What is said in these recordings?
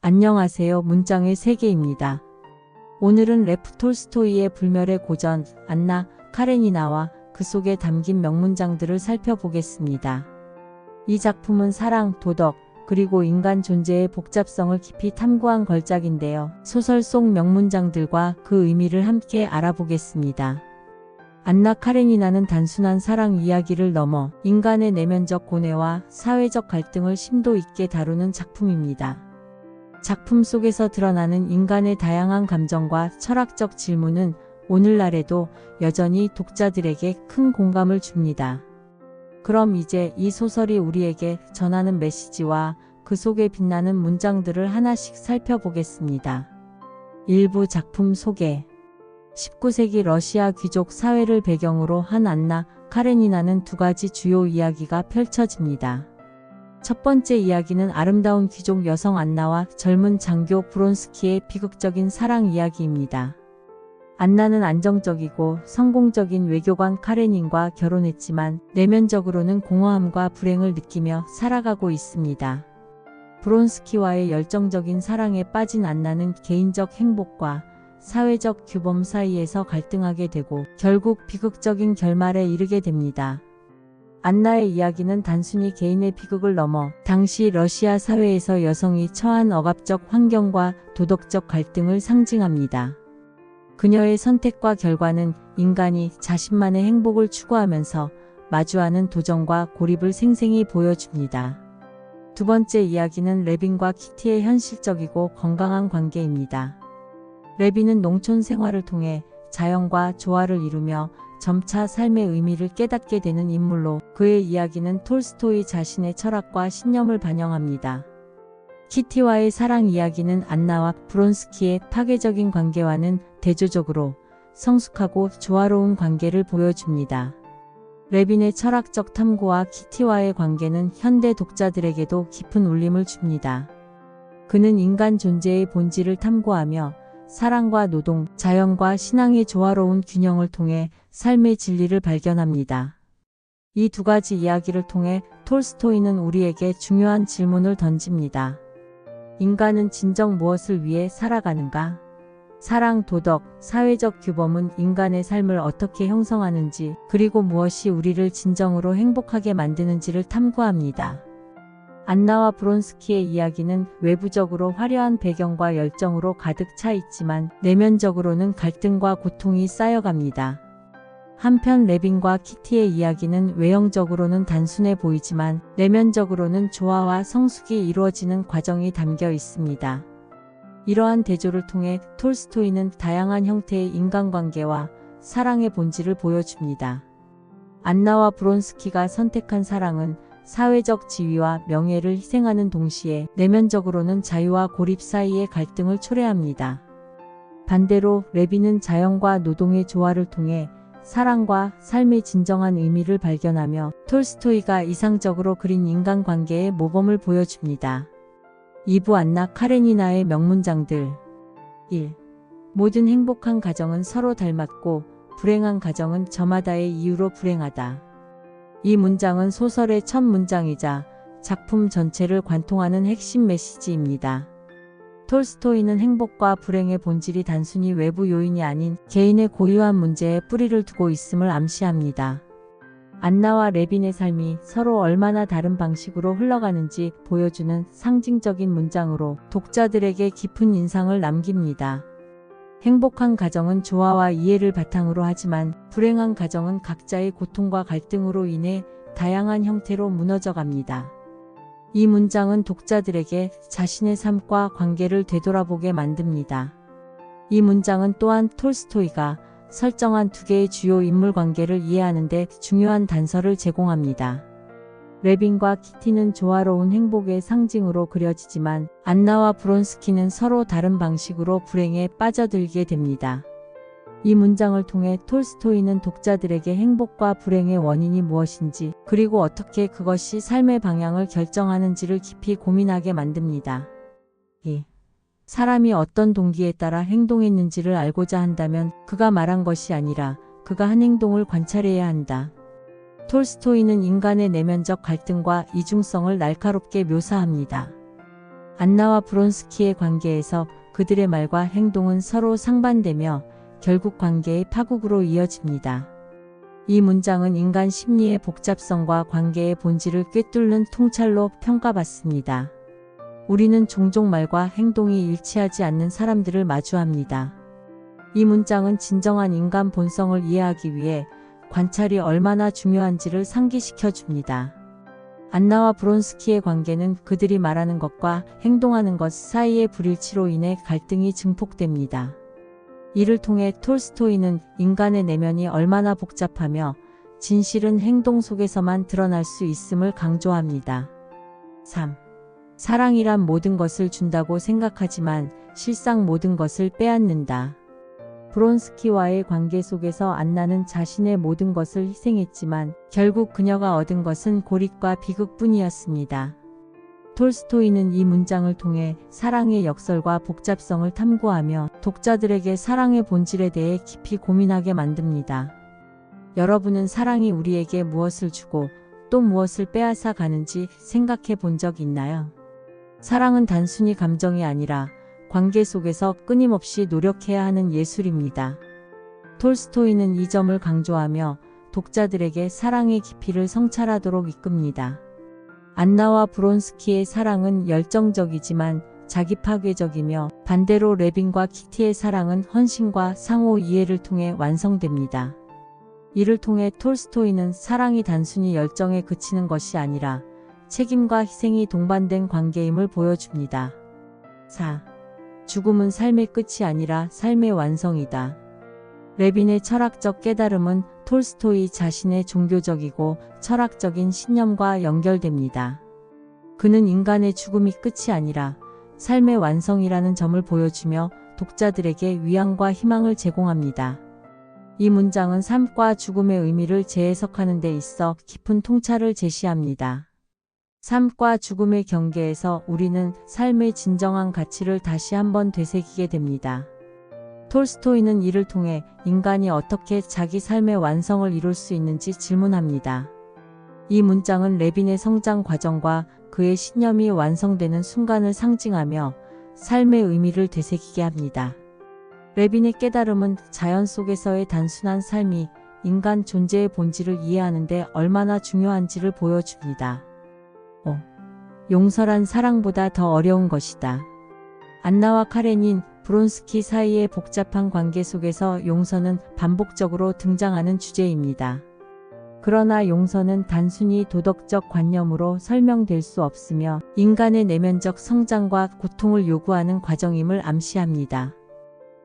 안녕하세요. 문장의 세계입니다. 오늘은 레프 톨스토이의 불멸의 고전 안나 카레니나와 그 속에 담긴 명문장들을 살펴보겠습니다. 이 작품은 사랑, 도덕, 그리고 인간 존재의 복잡성을 깊이 탐구한 걸작인데요. 소설 속 명문장들과 그 의미를 함께 알아보겠습니다. 안나 카레니나는 단순한 사랑 이야기를 넘어 인간의 내면적 고뇌와 사회적 갈등을 심도 있게 다루는 작품입니다. 작품 속에서 드러나는 인간의 다양한 감정과 철학적 질문은 오늘날에도 여전히 독자들에게 큰 공감을 줍니다. 그럼 이제 이 소설이 우리에게 전하는 메시지와 그 속에 빛나는 문장들을 하나씩 살펴보겠습니다. 일부 작품 소개. 19세기 러시아 귀족 사회를 배경으로 한 안나 카레니나는 두 가지 주요 이야기가 펼쳐집니다. 첫 번째 이야기는 아름다운 귀족 여성 안나와 젊은 장교 브론스키의 비극적인 사랑 이야기입니다. 안나는 안정적이고 성공적인 외교관 카레닌과 결혼했지만 내면적으로는 공허함과 불행을 느끼며 살아가고 있습니다. 브론스키와의 열정적인 사랑에 빠진 안나는 개인적 행복과 사회적 규범 사이에서 갈등하게 되고 결국 비극적인 결말에 이르게 됩니다. 안나의 이야기는 단순히 개인의 비극을 넘어 당시 러시아 사회에서 여성이 처한 억압적 환경과 도덕적 갈등을 상징합니다. 그녀의 선택과 결과는 인간이 자신만의 행복을 추구하면서 마주하는 도전과 고립을 생생히 보여줍니다. 두 번째 이야기는 레빈과 키티의 현실적이고 건강한 관계입니다. 레빈은 농촌 생활을 통해 자연과 조화를 이루며 점차 삶의 의미를 깨닫게 되는 인물로 그의 이야기는 톨스토이 자신의 철학과 신념을 반영합니다. 키티와의 사랑 이야기는 안나와 브론스키의 파괴적인 관계와는 대조적으로 성숙하고 조화로운 관계를 보여줍니다. 레빈의 철학적 탐구와 키티와의 관계는 현대 독자들에게도 깊은 울림을 줍니다. 그는 인간 존재의 본질을 탐구하며 사랑과 노동, 자연과 신앙의 조화로운 균형을 통해 삶의 진리를 발견합니다. 이 두 가지 이야기를 통해 톨스토이는 우리에게 중요한 질문을 던집니다. 인간은 진정 무엇을 위해 살아가는가? 사랑, 도덕, 사회적 규범은 인간의 삶을 어떻게 형성하는지, 그리고 무엇이 우리를 진정으로 행복하게 만드는지를 탐구합니다. 안나와 브론스키의 이야기는 외부적으로 화려한 배경과 열정으로 가득 차 있지만 내면적으로는 갈등과 고통이 쌓여갑니다. 한편 레빈과 키티의 이야기는 외형적으로는 단순해 보이지만 내면적으로는 조화와 성숙이 이루어지는 과정이 담겨 있습니다. 이러한 대조를 통해 톨스토이는 다양한 형태의 인간관계와 사랑의 본질을 보여줍니다. 안나와 브론스키가 선택한 사랑은 사회적 지위와 명예를 희생하는 동시에 내면적으로는 자유와 고립 사이의 갈등을 초래합니다. 반대로 레빈은 자연과 노동의 조화를 통해 사랑과 삶의 진정한 의미를 발견하며 톨스토이가 이상적으로 그린 인간관계의 모범을 보여줍니다. 2부 안나 카레니나의 명문장들. 1. 모든 행복한 가정은 서로 닮았고 불행한 가정은 저마다의 이유로 불행하다. 이 문장은 소설의 첫 문장이자 작품 전체를 관통하는 핵심 메시지입니다. 톨스토이는 행복과 불행의 본질이 단순히 외부 요인이 아닌 개인의 고유한 문제에 뿌리를 두고 있음을 암시합니다. 안나와 레빈의 삶이 서로 얼마나 다른 방식으로 흘러가는지 보여주는 상징적인 문장으로 독자들에게 깊은 인상을 남깁니다. 행복한 가정은 조화와 이해를 바탕으로 하지만 불행한 가정은 각자의 고통과 갈등으로 인해 다양한 형태로 무너져갑니다. 이 문장은 독자들에게 자신의 삶과 관계를 되돌아보게 만듭니다. 이 문장은 또한 톨스토이가 설정한 두 개의 주요 인물 관계를 이해하는 데 중요한 단서를 제공합니다. 레빈과 키티는 조화로운 행복의 상징으로 그려지지만 안나와 브론스키는 서로 다른 방식으로 불행에 빠져들게 됩니다. 이 문장을 통해 톨스토이는 독자들에게 행복과 불행의 원인이 무엇인지 그리고 어떻게 그것이 삶의 방향을 결정하는지를 깊이 고민하게 만듭니다. 2. 사람이 어떤 동기에 따라 행동했는지를 알고자 한다면 그가 말한 것이 아니라 그가 한 행동을 관찰해야 한다. 톨스토이는 인간의 내면적 갈등과 이중성을 날카롭게 묘사합니다. 안나와 브론스키의 관계에서 그들의 말과 행동은 서로 상반되며 결국 관계의 파국으로 이어집니다. 이 문장은 인간 심리의 복잡성과 관계의 본질을 꿰뚫는 통찰로 평가받습니다. 우리는 종종 말과 행동이 일치하지 않는 사람들을 마주합니다. 이 문장은 진정한 인간 본성을 이해하기 위해 관찰이 얼마나 중요한지를 상기시켜 줍니다. 안나와 브론스키의 관계는 그들이 말하는 것과 행동하는 것 사이의 불일치로 인해 갈등이 증폭됩니다. 이를 통해 톨스토이는 인간의 내면이 얼마나 복잡하며 진실은 행동 속에서만 드러날 수 있음을 강조합니다. 3. 사랑이란 모든 것을 준다고 생각하지만 실상 모든 것을 빼앗는다. 브론스키와의 관계 속에서 안나는 자신의 모든 것을 희생했지만 결국 그녀가 얻은 것은 고립과 비극뿐이었습니다. 톨스토이는 이 문장을 통해 사랑의 역설과 복잡성을 탐구하며 독자들에게 사랑의 본질에 대해 깊이 고민하게 만듭니다. 여러분은 사랑이 우리에게 무엇을 주고 또 무엇을 빼앗아 가는지 생각해 본 적 있나요? 사랑은 단순히 감정이 아니라 관계 속에서 끊임없이 노력해야 하는 예술입니다. 톨스토이는 이 점을 강조하며 독자들에게 사랑의 깊이를 성찰하도록 이끕니다. 안나와 브론스키의 사랑은 열정적이지만 자기 파괴적이며 반대로 레빈과 키티의 사랑은 헌신과 상호 이해를 통해 완성됩니다. 이를 통해 톨스토이는 사랑이 단순히 열정에 그치는 것이 아니라 책임과 희생이 동반된 관계임을 보여줍니다. 4. 죽음은 삶의 끝이 아니라 삶의 완성이다. 레빈의 철학적 깨달음은 톨스토이 자신의 종교적이고 철학적인 신념과 연결됩니다. 그는 인간의 죽음이 끝이 아니라 삶의 완성이라는 점을 보여주며 독자들에게 위안과 희망을 제공합니다. 이 문장은 삶과 죽음의 의미를 재해석하는 데 있어 깊은 통찰을 제시합니다. 삶과 죽음의 경계에서 우리는 삶의 진정한 가치를 다시 한번 되새기게 됩니다. 톨스토이는 이를 통해 인간이 어떻게 자기 삶의 완성을 이룰 수 있는지 질문합니다. 이 문장은 레빈의 성장 과정과 그의 신념이 완성되는 순간을 상징하며 삶의 의미를 되새기게 합니다. 레빈의 깨달음은 자연 속에서의 단순한 삶이 인간 존재의 본질을 이해하는 데 얼마나 중요한지를 보여줍니다. 5. 용서란 사랑보다 더 어려운 것이다. 안나와 카레닌, 브론스키 사이의 복잡한 관계 속에서 용서는 반복적으로 등장하는 주제입니다. 그러나 용서는 단순히 도덕적 관념으로 설명될 수 없으며 인간의 내면적 성장과 고통을 요구하는 과정임을 암시합니다.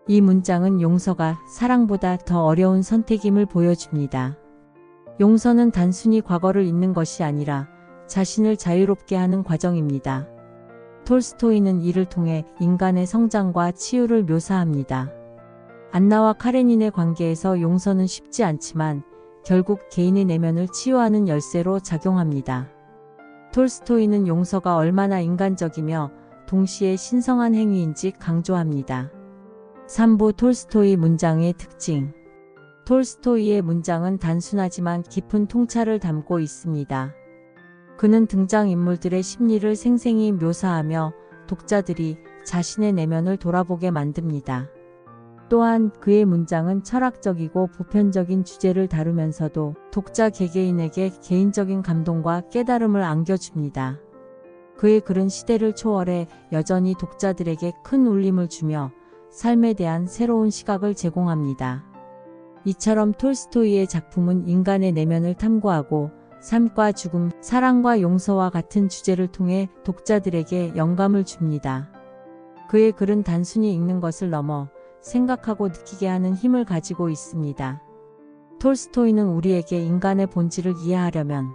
이 문장은 용서가 사랑보다 더 어려운 선택임을 보여줍니다. 용서는 단순히 과거를 잊는 것이 아니라 자신을 자유롭게 하는 과정입니다. 톨스토이는 이를 통해 인간의 성장과 치유를 묘사합니다. 안나와 카레닌의 관계에서 용서는 쉽지 않지만 결국 개인의 내면을 치유하는 열쇠로 작용합니다. 톨스토이는 용서가 얼마나 인간적이며 동시에 신성한 행위인지 강조합니다. 3부 톨스토이 문장의 특징. 톨스토이의 문장은 단순하지만 깊은 통찰을 담고 있습니다. 그는 등장인물들의 심리를 생생히 묘사하며 독자들이 자신의 내면을 돌아보게 만듭니다. 또한 그의 문장은 철학적이고 보편적인 주제를 다루면서도 독자 개개인에게 개인적인 감동과 깨달음을 안겨줍니다. 그의 글은 시대를 초월해 여전히 독자들에게 큰 울림을 주며 삶에 대한 새로운 시각을 제공합니다. 이처럼 톨스토이의 작품은 인간의 내면을 탐구하고 삶과 죽음, 사랑과 용서와 같은 주제를 통해 독자들에게 영감을 줍니다. 그의 글은 단순히 읽는 것을 넘어 생각하고 느끼게 하는 힘을 가지고 있습니다. 톨스토이는 우리에게 인간의 본질을 이해하려면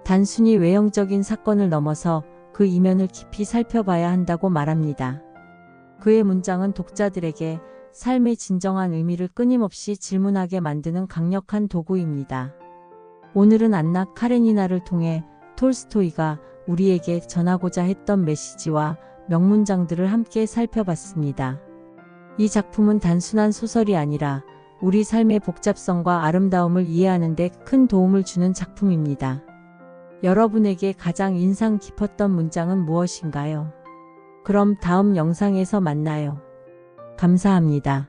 단순히 외형적인 사건을 넘어서 그 이면을 깊이 살펴봐야 한다고 말합니다. 그의 문장은 독자들에게 삶의 진정한 의미를 끊임없이 질문하게 만드는 강력한 도구입니다. 오늘은 안나 카레니나를 통해 톨스토이가 우리에게 전하고자 했던 메시지와 명문장들을 함께 살펴봤습니다. 이 작품은 단순한 소설이 아니라 우리 삶의 복잡성과 아름다움을 이해하는 데 큰 도움을 주는 작품입니다. 여러분에게 가장 인상 깊었던 문장은 무엇인가요? 그럼 다음 영상에서 만나요. 감사합니다.